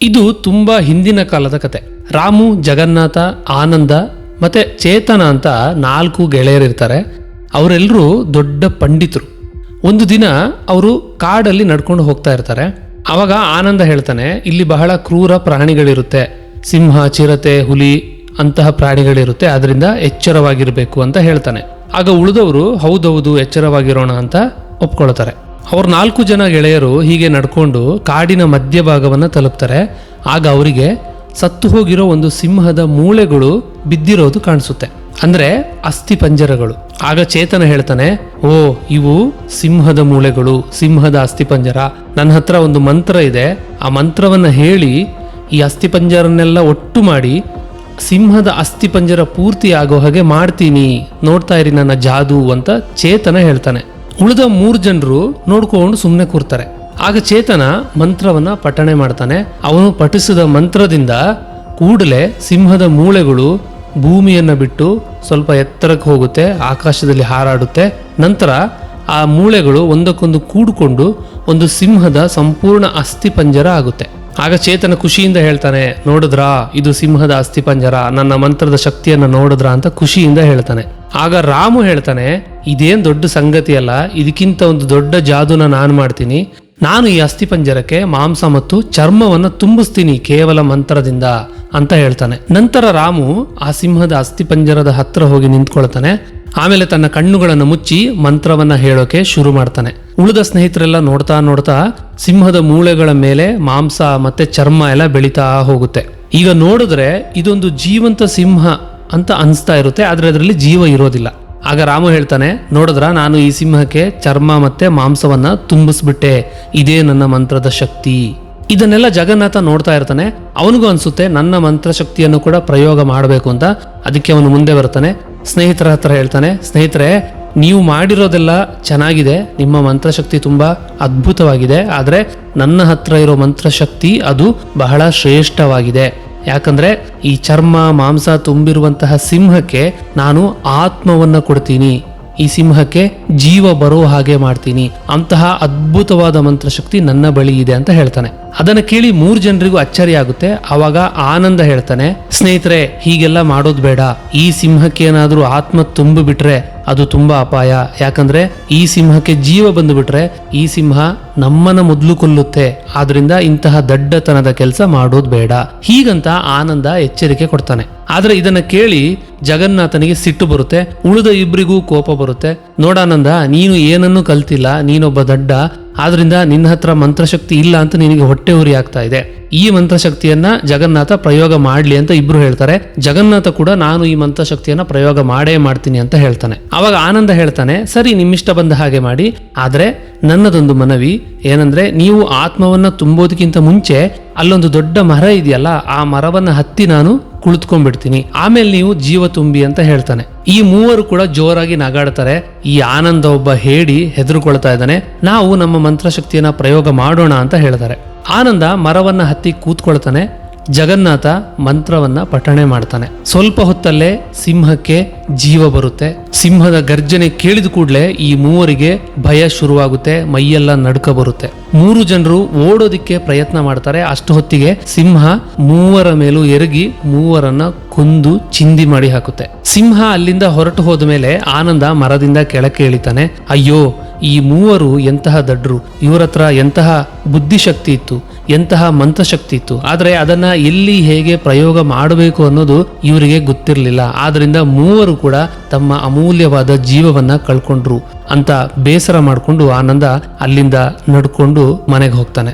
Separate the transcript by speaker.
Speaker 1: ಇದು ತುಂಬಾ ಹಿಂದಿನ ಕಾಲದ ಕತೆ. ರಾಮು, ಜಗನ್ನಾಥ, ಆನಂದ ಮತ್ತೆ ಚೇತನ ಅಂತ 4 ಗೆಳೆಯರಿರ್ತಾರೆ. ಅವರೆಲ್ಲರೂ ದೊಡ್ಡ ಪಂಡಿತರು. ಒಂದು ದಿನ ಅವರು ಕಾಡಲ್ಲಿ ನಡ್ಕೊಂಡು ಹೋಗ್ತಾ ಇರ್ತಾರೆ. ಅವಾಗ ಆನಂದ ಹೇಳ್ತಾನೆ, ಇಲ್ಲಿ ಬಹಳ ಕ್ರೂರ ಪ್ರಾಣಿಗಳಿರುತ್ತೆ, ಸಿಂಹ, ಚಿರತೆ, ಹುಲಿ ಅಂತಹ ಪ್ರಾಣಿಗಳಿರುತ್ತೆ, ಅದರಿಂದ ಎಚ್ಚರವಾಗಿರ್ಬೇಕು ಅಂತ ಹೇಳ್ತಾನೆ. ಆಗ ಉಳಿದವರು ಹೌದೌದು ಎಚ್ಚರವಾಗಿರೋಣ ಅಂತ ಒಪ್ಕೊಳ್ತಾರೆ. ಅವ್ರ 4 ಜನ ಗೆಳೆಯರು ಹೀಗೆ ನಡ್ಕೊಂಡು ಕಾಡಿನ ಮಧ್ಯಭಾಗವನ್ನ ತಲುಪ್ತಾರೆ. ಆಗ ಅವರಿಗೆ ಸತ್ತು ಹೋಗಿರೋ ಒಂದು ಸಿಂಹದ ಮೂಳೆಗಳು ಬಿದ್ದಿರೋದು ಕಾಣಿಸುತ್ತೆ, ಅಂದ್ರೆ ಅಸ್ಥಿ ಪಂಜರಗಳು. ಆಗ ಚೇತನ ಹೇಳ್ತಾನೆ, ಓ ಇವು ಸಿಂಹದ ಮೂಳೆಗಳು, ಸಿಂಹದ ಅಸ್ಥಿ ಪಂಜರ. ನನ್ನ ಹತ್ರ ಒಂದು ಮಂತ್ರ ಇದೆ, ಆ ಮಂತ್ರವನ್ನ ಹೇಳಿ ಈ ಅಸ್ಥಿ ಪಂಜರನ್ನೆಲ್ಲ ಒಟ್ಟು ಮಾಡಿ ಸಿಂಹದ ಅಸ್ಥಿ ಪಂಜರ ಪೂರ್ತಿ ಆಗೋ ಹಾಗೆ ಮಾಡ್ತೀನಿ, ನೋಡ್ತಾ ಇರಿ ನನ್ನ ಜಾದು ಅಂತ ಚೇತನ ಹೇಳ್ತಾನೆ. ಉಳಿದ 3 ಜನರು ನೋಡ್ಕೊಂಡು ಸುಮ್ಮನೆ ಕೂರ್ತಾರೆ. ಆಗ ಚೇತನ ಮಂತ್ರವನ್ನ ಪಠಣೆ ಮಾಡ್ತಾನೆ. ಅವನು ಪಠಿಸಿದ ಮಂತ್ರದಿಂದ ಕೂಡಲೇ ಸಿಂಹದ ಮೂಳೆಗಳು ಭೂಮಿಯನ್ನ ಬಿಟ್ಟು ಸ್ವಲ್ಪ ಎತ್ತರಕ್ಕೆ ಹೋಗುತ್ತೆ, ಆಕಾಶದಲ್ಲಿ ಹಾರಾಡುತ್ತೆ. ನಂತರ ಆ ಮೂಳೆಗಳು ಒಂದಕ್ಕೊಂದು ಕೂಡಿಕೊಂಡು ಒಂದು ಸಿಂಹದ ಸಂಪೂರ್ಣ ಅಸ್ಥಿ ಪಂಜರ ಆಗುತ್ತೆ. ಆಗ ಚೇತನ ಖುಷಿಯಿಂದ ಹೇಳ್ತಾನೆ, ನೋಡಿದ್ರಾ ಇದು ಸಿಂಹದ ಅಸ್ಥಿ ಪಂಜರ, ನನ್ನ ಮಂತ್ರದ ಶಕ್ತಿಯನ್ನ ನೋಡಿದ್ರಾ ಅಂತ ಖುಷಿಯಿಂದ ಹೇಳ್ತಾನೆ. ಆಗ ರಾಮು ಹೇಳ್ತಾನೆ, ಇದೇನ್ ದೊಡ್ಡ ಸಂಗತಿ ಅಲ್ಲ, ಇದಕ್ಕಿಂತ ಒಂದು ದೊಡ್ಡ ಜಾದುನ ನಾನು ಮಾಡ್ತೀನಿ. ನಾನು ಈ ಅಸ್ಥಿ ಪಂಜರಕ್ಕೆ ಮಾಂಸ ಮತ್ತು ಚರ್ಮವನ್ನ ತುಂಬಿಸ್ತೀನಿ ಕೇವಲ ಮಂತ್ರದಿಂದ ಅಂತ ಹೇಳ್ತಾನೆ. ನಂತರ ರಾಮು ಆ ಸಿಂಹದ ಅಸ್ಥಿ ಪಂಜರದ ಹತ್ರ ಹೋಗಿ ನಿಂತ್ಕೊಳ್ತಾನೆ. ಆಮೇಲೆ ತನ್ನ ಕಣ್ಣುಗಳನ್ನು ಮುಚ್ಚಿ ಮಂತ್ರವನ್ನ ಹೇಳೋಕೆ ಶುರು ಮಾಡ್ತಾನೆ. ಉಳಿದ ಸ್ನೇಹಿತರೆಲ್ಲ ನೋಡ್ತಾ ನೋಡ್ತಾ ಸಿಂಹದ ಮೂಳೆಗಳ ಮೇಲೆ ಮಾಂಸ ಮತ್ತೆ ಚರ್ಮ ಎಲ್ಲ ಬೆಳೀತಾ ಹೋಗುತ್ತೆ. ಈಗ ನೋಡಿದ್ರೆ ಇದೊಂದು ಜೀವಂತ ಸಿಂಹ ಅಂತ ಅನಿಸ್ತಾ ಇರುತ್ತೆ, ಆದ್ರೆ ಅದರಲ್ಲಿ ಜೀವ ಇರೋದಿಲ್ಲ. ಆಗ ರಾಮು ಹೇಳ್ತಾನೆ, ನೋಡಿದ್ರ ನಾನು ಈ ಸಿಂಹಕ್ಕೆ ಚರ್ಮ ಮತ್ತೆ ಮಾಂಸವನ್ನ ತುಂಬಿಸ್ಬಿಟ್ಟೆ, ಇದೇ ನನ್ನ ಮಂತ್ರದ ಶಕ್ತಿ. ಇದನ್ನೆಲ್ಲ ಜಗನ್ನಾಥ ನೋಡ್ತಾ ಇರ್ತಾನೆ. ಅವನಿಗೂ ಅನ್ಸುತ್ತೆ ನನ್ನ ಮಂತ್ರ ಶಕ್ತಿಯನ್ನು ಕೂಡ ಪ್ರಯೋಗ ಮಾಡಬೇಕು ಅಂತ. ಅದಕ್ಕೆ ಅವನು ಮುಂದೆ ಬರ್ತಾನೆ, ಸ್ನೇಹಿತರ ಹತ್ರ ಹೇಳ್ತಾನೆ, ಸ್ನೇಹಿತರೆ ನೀವು ಮಾಡಿರೋದೆಲ್ಲ ಚೆನ್ನಾಗಿದೆ, ನಿಮ್ಮ ಮಂತ್ರಶಕ್ತಿ ತುಂಬಾ ಅದ್ಭುತವಾಗಿದೆ, ಆದ್ರೆ ನನ್ನ ಹತ್ರ ಇರೋ ಮಂತ್ರಶಕ್ತಿ ಅದು ಬಹಳ ಶ್ರೇಷ್ಠವಾಗಿದೆ. ಯಾಕಂದ್ರೆ ಈ ಚರ್ಮ ಮಾಂಸ ತುಂಬಿರುವಂತಹ ಸಿಂಹಕ್ಕೆ ನಾನು ಆತ್ಮವನ್ನ ಕೊಡ್ತೀನಿ, ಈ ಸಿಂಹಕ್ಕೆ ಜೀವ ಬರೋ ಹಾಗೆ ಮಾಡ್ತೀನಿ, ಅಂತಹ ಅದ್ಭುತವಾದ ಮಂತ್ರಶಕ್ತಿ ನನ್ನ ಬಳಿ ಇದೆ ಅಂತ ಹೇಳ್ತಾನೆ. ಅದನ್ನ ಕೇಳಿ 3 ಜನರಿಗೂ ಅಚ್ಚರಿ ಆಗುತ್ತೆ. ಅವಾಗ ಆನಂದ ಹೇಳ್ತಾನೆ, ಸ್ನೇಹಿತರೆ ಹೀಗೆಲ್ಲ ಮಾಡೋದು ಬೇಡ, ಈ ಸಿಂಹಕ್ಕೆ ಏನಾದ್ರೂ ಆತ್ಮ ತುಂಬಿ ಬಿಟ್ರೆ ಅದು ತುಂಬಾ ಅಪಾಯ. ಯಾಕಂದ್ರೆ ಈ ಸಿಂಹಕ್ಕೆ ಜೀವ ಬಂದು ಬಿಟ್ರೆ ಈ ಸಿಂಹ ನಮ್ಮನ್ನ ಮೊದಲು ಕೊಲ್ಲುತ್ತೆ, ಆದ್ರಿಂದ ಇಂತಹ ದಡ್ಡತನದ ಕೆಲಸ ಮಾಡೋದು ಬೇಡ, ಹೀಗಂತ ಆನಂದ ಎಚ್ಚರಿಕೆ ಕೊಡ್ತಾನೆ. ಆದ್ರೆ ಇದನ್ನ ಕೇಳಿ ಜಗನ್ನಾಥನಿಗೆ ಸಿಟ್ಟು ಬರುತ್ತೆ, ಉಳಿದ ಇಬ್ಬರಿಗೂ ಕೋಪ ಬರುತ್ತೆ. ನೋಡಾನಂದ, ನೀನು ಏನನ್ನೂ ಕಲ್ತಿಲ್ಲ, ನೀನೊಬ್ಬ ದಡ್ಡ, ಆದ್ರಿಂದ ನಿನ್ನ ಹತ್ರ ಮಂತ್ರಶಕ್ತಿ ಇಲ್ಲ ಅಂತ ನಿನಗೆ ಹೊಟ್ಟೆ ಉರಿ ಆಗ್ತಾ ಇದೆ. ಈ ಮಂತ್ರಶಕ್ತಿಯನ್ನ ಜಗನ್ನಾಥ ಪ್ರಯೋಗ ಮಾಡ್ಲಿ ಅಂತ ಇಬ್ರು ಹೇಳ್ತಾರೆ. ಜಗನ್ನಾಥ ಕೂಡ ನಾನು ಈ ಮಂತ್ರಶಕ್ತಿಯನ್ನ ಪ್ರಯೋಗ ಮಾಡೇ ಮಾಡ್ತೀನಿ ಅಂತ ಹೇಳ್ತಾನೆ. ಅವಾಗ ಆನಂದ ಹೇಳ್ತಾನೆ, ಸರಿ ನಿಮ್ಮಿಷ್ಟ ಬಂದ ಹಾಗೆ ಮಾಡಿ, ಆದ್ರೆ ನನ್ನದೊಂದು ಮನವಿ ಏನಂದ್ರೆ, ನೀವು ಆತ್ಮವನ್ನ ತುಂಬೋದಕ್ಕಿಂತ ಮುಂಚೆ ಅಲ್ಲೊಂದು ದೊಡ್ಡ ಮರ ಇದೆಯಲ್ಲ, ಆ ಮರವನ್ನ ಹತ್ತಿ ನಾನು ಕುಳಿತುಕೊಂಡ್ಬಿಡ್ತೀನಿ, ಆಮೇಲೆ ನೀವು ಜೀವ ತುಂಬಿ ಅಂತ ಹೇಳ್ತಾನೆ. ಈ 3 ಕೂಡ ಜೋರಾಗಿ ನಗಾಡ್ತಾರೆ. ಈ ಆನಂದ ಒಬ್ಬ ಹೇಡಿ ಹೆದರ್ಕೊಳ್ತಾ ಇದ್ದಾನೆ. ನಾವು ನಮ್ಮ ಮಂತ್ರಶಕ್ತಿಯನ್ನ ಪ್ರಯೋಗ ಮಾಡೋಣ ಅಂತ ಹೇಳ್ತಾರೆ. ಆನಂದ ಮರವನ್ನ ಹತ್ತಿ ಕೂತ್ಕೊಳ್ತಾನೆ. ಜಗನ್ನಾಥ ಮಂತ್ರವನ್ನ ಪಠಣೆ ಮಾಡ್ತಾನೆ. ಸ್ವಲ್ಪ ಹೊತ್ತಲ್ಲೇ ಸಿಂಹಕ್ಕೆ ಜೀವ ಬರುತ್ತೆ. ಸಿಂಹದ ಗರ್ಜನೆ ಕೇಳಿದ ಕೂಡಲೇ ಈ 3ರಿಗೆ ಭಯ ಶುರುವಾಗುತ್ತೆ, ಮೈಯೆಲ್ಲ ನಡುಕ ಬರುತ್ತೆ. 3 ಜನರು ಓಡೋದಿಕ್ಕೆ ಪ್ರಯತ್ನ ಮಾಡ್ತಾರೆ. ಅಷ್ಟು ಹೊತ್ತಿಗೆ ಸಿಂಹ 3ರ ಮೇಲೂ ಎರಗಿ 3ರನ್ನ ಕೊಂದು ಚಿಂದಿ ಮಾಡಿ ಹಾಕುತ್ತೆ. ಸಿಂಹ ಅಲ್ಲಿಂದ ಹೊರಟು ಹೋದ ಮೇಲೆ ಆನಂದ ಮರದಿಂದ ಕೆಳಕ್ಕೆ ಇಳಿತಾನೆ. ಅಯ್ಯೋ, ಈ 3 ಎಂತಹ ದಡ್ರು, ಇವರ ಹತ್ರ ಎಂತಹ ಬುದ್ಧಿಶಕ್ತಿ ಇತ್ತು, ಎಂತಹ ಮಂತ್ರಶಕ್ತಿ ಇತ್ತು, ಆದ್ರೆ ಅದನ್ನ ಎಲ್ಲಿ ಹೇಗೆ ಪ್ರಯೋಗ ಮಾಡಬೇಕು ಅನ್ನೋದು ಇವರಿಗೆ ಗೊತ್ತಿರಲಿಲ್ಲ. ಆದ್ರಿಂದ 3 ಕೂಡ ತಮ್ಮ ಅಮೂಲ್ಯವಾದ ಜೀವವನ್ನ ಕಳ್ಕೊಂಡ್ರು ಅಂತ ಬೇಸರ ಮಾಡಿಕೊಂಡು ಆನಂದ ಅಲ್ಲಿಂದ ನಡ್ಕೊಂಡು ಮನೆಗೆ ಹೋಗ್ತಾನೆ.